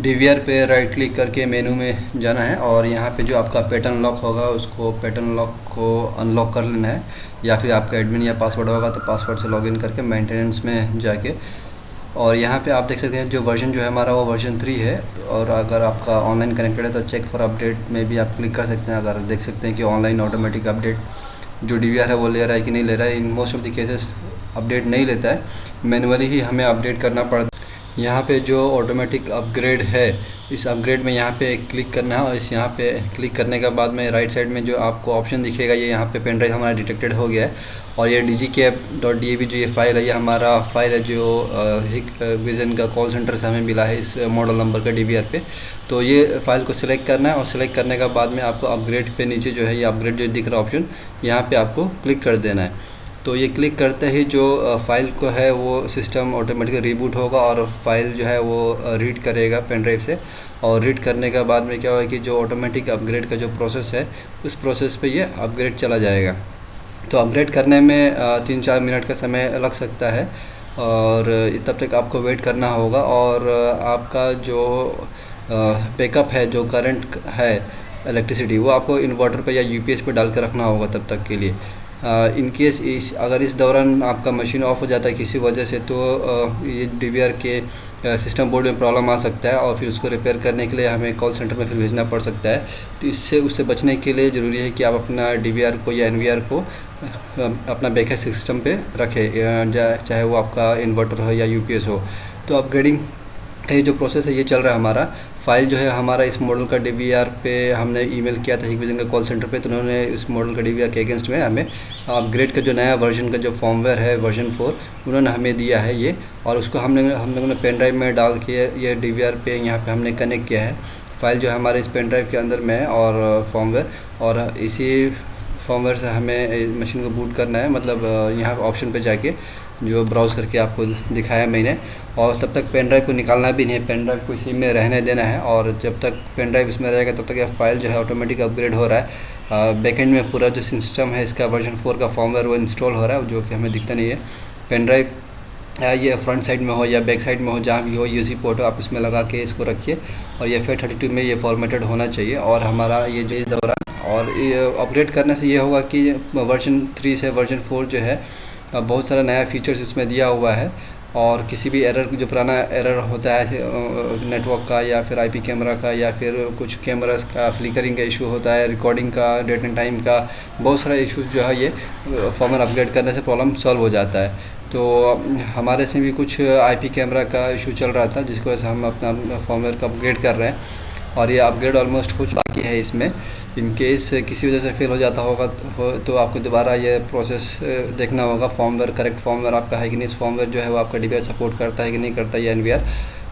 DVR पे right click करके मेनू में जाना है और यहाँ पे जो आपका पैटर्न लॉक होगा उसको पैटर्न लॉक को अनलॉक कर लेना है, या फिर आपका एडमिन या पासवर्ड होगा तो पासवर्ड से लॉगिन करके मेंटेनेंस में जाके, और यहाँ पे आप देख सकते हैं जो वर्जन जो है हमारा वो वर्जन 3 है। और अगर आपका ऑनलाइन कनेक्टेड है तो चेक फॉर अपडेट में भी आप क्लिक कर सकते हैं। अगर देख सकते हैं कि ऑनलाइन ऑटोमेटिक अपडेट जो डीवीआर है वो ले रहा है कि नहीं ले रहा है। In most of the cases update नहीं लेता है, मैनुअली ही हमें अपडेट करना पड़ता है। यहाँ पे जो ऑटोमेटिक अपग्रेड है, इस अपग्रेड में यहाँ पे क्लिक करना है और इस यहाँ पे क्लिक करने के बाद में राइट साइड में जो आपको ऑप्शन दिखेगा, ये यहाँ पे पेन ड्राइव हमारा डिटेक्टेड हो गया है। और ये digicap.dav जो ये फ़ाइल है, ये हमारा फ़ाइल है जो Hikvision का कॉल सेंटर से हमें मिला है इस मॉडल नंबर का डीवीआर पे। तो ये फ़ाइल को सिलेक्ट करना है और सिलेक्ट करने के बाद में आपको अपग्रेड पे नीचे जो है ये अपग्रेड जो दिख रहा ऑप्शन, यहाँ पे आपको क्लिक कर देना है। तो ये क्लिक करते ही जो फ़ाइल को है वो सिस्टम ऑटोमेटिकली रीबूट होगा और फाइल जो है वो रीड करेगा पेन ड्राइव से। और रीड करने के बाद में क्या होगा कि जो ऑटोमेटिक अपग्रेड का जो प्रोसेस है उस प्रोसेस पे ये अपग्रेड चला जाएगा। तो अपग्रेड करने में 3-4 मिनट का समय लग सकता है और तब तक आपको वेट करना होगा। और आपका जो बैकअप है, जो करंट है इलेक्ट्रिसिटी, वो आपको इन्वर्टर पे या यूपीएस पे डाल कर रखना होगा तब तक के लिए। इन केस अगर इस दौरान आपका मशीन ऑफ हो जाता है किसी वजह से, तो ये डीवीआर के सिस्टम बोर्ड में प्रॉब्लम आ सकता है और फिर उसको रिपेयर करने के लिए हमें कॉल सेंटर में फिर भेजना पड़ सकता है। तो उससे बचने के लिए ज़रूरी है कि आप अपना डीवीआर को या एनवीआर को अपना बैकअप सिस्टम पे रखें, चाहे वो आपका इन्वर्टर हो या यूपीएस हो। तो अपग्रेडिंग ये जो प्रोसेस है ये चल रहा है हमारा। फ़ाइल जो है हमारा इस मॉडल का डीवीआर पे हमने ईमेल किया था Hikvision का कॉल सेंटर पे, तो उन्होंने इस मॉडल का डीवीआर के अगेंस्ट में हमें अपग्रेड का जो नया वर्जन का जो फॉर्मवेयर है वर्जन 4 उन्होंने हमें दिया है ये। और उसको हम लोगों ने पेन ड्राइव में डाल के ये डीवीआर पे यहाँ पे हमने कनेक्ट किया है। फ़ाइल जो है हमारे इस पेन ड्राइव के अंदर में है और फॉर्मवेयर, और इसी फॉर्मवेयर से हमें मशीन को बूट करना है। मतलब यहाँ ऑप्शन पे जाके जो ब्राउज़ करके आपको दिखाया मैंने, और तब तक पेन ड्राइव को निकालना भी नहीं है, पेन ड्राइव को इसी में रहने देना है। और जब तक पेन ड्राइव इसमें रहेगा तब तक यह फाइल जो है ऑटोमेटिक अपग्रेड हो रहा है। बैकएंड में पूरा जो सिस्टम है इसका वर्जन 4 का फॉर्मवेयर वो इंस्टॉल हो रहा है, जो कि हमें दिखता नहीं है। पेन ड्राइव ये फ्रंट साइड में हो या बैक साइड में हो, जहाँ भी हो यूएसबी पोर्ट हो, आप इसमें लगा के इसको रखिए और ये FAT32 में ये फॉर्मेटेड होना चाहिए। और हमारा ये जो इस दौरान और अपग्रेड करने से ये होगा कि वर्जन 3 से वर्जन 4 जो है बहुत सारा नया फीचर्स इसमें दिया हुआ है। और किसी भी एरर, जो पुराना एरर होता है नेटवर्क का या फिर आईपी कैमरा का या फिर कुछ कैमरास का फ्लिकरिंग का इशू होता है, रिकॉर्डिंग का, डेट एंड टाइम का, बहुत सारा इशूज़ जो है ये फॉर्मवेयर अपग्रेड करने से प्रॉब्लम सॉल्व हो जाता है। तो हमारे से भी कुछ आईपी कैमरा का इशू चल रहा था, जिसकी वजह से हम अपना फॉर्मवेयर को अपग्रेड कर रहे हैं और ये अपग्रेड ऑलमोस्ट कुछ बाकी है इसमें। इन केस किसी वजह से फेल हो जाता होगा तो आपको दोबारा ये प्रोसेस देखना होगा, फॉर्मवेयर करेक्ट फॉर्मवेयर आपका है कि नहीं, इस फॉर्मवेयर जो है वो आपका डीवीआर सपोर्ट करता है कि नहीं करता ये एनवीआर।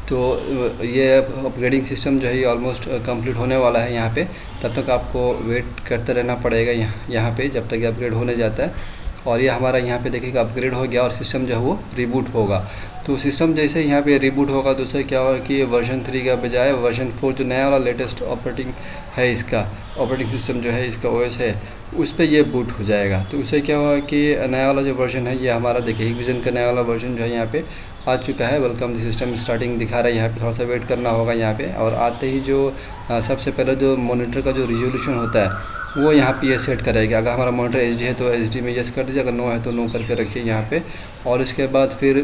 तो ये अपग्रेडिंग सिस्टम जो है ये ऑलमोस्ट कंप्लीट होने वाला है यहाँ पे। तब तक आपको वेट करते रहना पड़ेगा यहाँ पे जब तक अपग्रेड होने जाता है। और ये हमारा यहाँ पे देखिएगा अपग्रेड हो गया और सिस्टम जो है वो रिबूट होगा। तो सिस्टम जैसे यहाँ पे रिबूट होगा तो उससे क्या होगा कि वर्जन 3 का बजाय वर्जन 4 जो नया वाला लेटेस्ट ऑपरेटिंग है, इसका ऑपरेटिंग सिस्टम जो है इसका OS है, उस पर ये बूट हो जाएगा। तो उससे क्या होगा कि नया वाला जो वर्जन है ये हमारा देखिए Hikvision का नया वाला वर्जन जो है यहाँ पे आ चुका है। वेलकम द सिस्टम स्टार्टिंग दिखा रहा है यहाँ पे, थोड़ा सा वेट करना होगा यहाँ पे। और आते ही जो सबसे पहले जो मॉनिटर का जो रिजोल्यूशन होता है वो यहाँ पे ये सेट करेगा। अगर हमारा मॉनिटर HD है तो HD में यस कर दीजिए, अगर नो है तो नो करके रखिए यहाँ पे। और इसके बाद फिर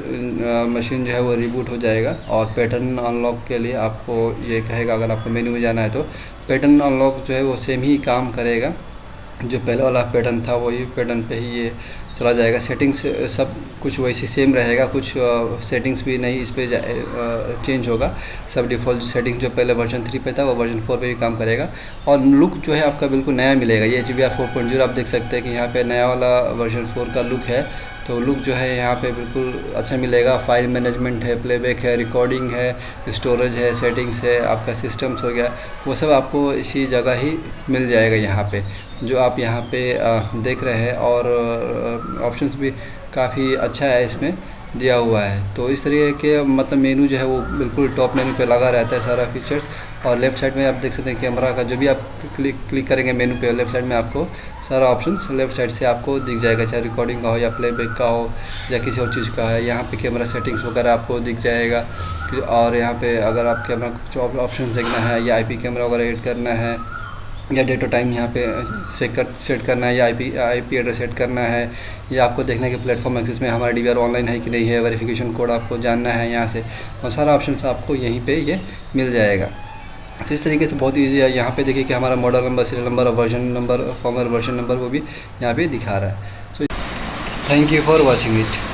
मशीन जो है वो रिबूट हो जाएगा। और पैटर्न अनलॉक के लिए आपको ये कहेगा, अगर आपको मेन्यू में जाना है तो पैटर्न अनलॉक जो है वो सेम ही काम करेगा, जो पहले वाला पैटर्न था वही पैटर्न पे ही ये चला जाएगा। सेटिंग्स सब कुछ वैसे सेम रहेगा, कुछ सेटिंग्स भी नहीं इस पर चेंज होगा। सब डिफ़ॉल्ट सेटिंग जो पहले वर्जन 3 पे था वो वर्जन 4 पे भी काम करेगा। और लुक जो है आपका बिल्कुल नया मिलेगा। ये HBR 4.0 आप देख सकते हैं कि यहाँ पे नया वाला वर्जन 4 का लुक है। तो लुक जो है यहाँ पे बिल्कुल अच्छा मिलेगा। फाइल मैनेजमेंट है, प्लेबैक है, रिकॉर्डिंग है, स्टोरेज है, सेटिंग्स है, आपका सिस्टम्स हो गया, वो सब आपको इसी जगह ही मिल जाएगा यहाँ पे, जो आप यहाँ पे देख रहे हैं। और ऑप्शंस भी काफ़ी अच्छा है इसमें दिया हुआ है। तो इस तरीके के मतलब मेनू जो है वो बिल्कुल टॉप मेनू पे लगा रहता है सारा फीचर्स। और लेफ़्ट साइड में आप देख सकते हैं कैमरा का, जो भी आप क्लिक करेंगे मेनू पे, लेफ़्ट साइड में आपको सारा ऑप्शंस लेफ़्ट साइड से आपको दिख जाएगा, चाहे रिकॉर्डिंग का हो या प्लेबैक का हो या किसी और चीज़ का है। यहाँ पे कैमरा सेटिंग्स वगैरह आपको दिख जाएगा कि फिर और यहाँ पे अगर आप कैमरा कुछ ऑप्शन देखना है या आईपी कैमरा वगैरह ऐड करना है या डेट और टाइम यहाँ पे सेट करना है या आईपी एड्रेस सेट करना है, या आपको देखना है कि प्लेटफॉर्म एक्सेस में हमारा डीवीआर ऑनलाइन है कि नहीं है, वेरिफिकेशन कोड आपको जानना है यहाँ से, और सारा ऑप्शन आपको यहीं पे ये मिल जाएगा। तो इस तरीके से बहुत इजी है। यहाँ पे देखिए कि हमारा मॉडल नंबर, सीरियल नंबर और version number, farmer version number वो भी यहाँ पे दिखा रहा है। So thank you for watching it.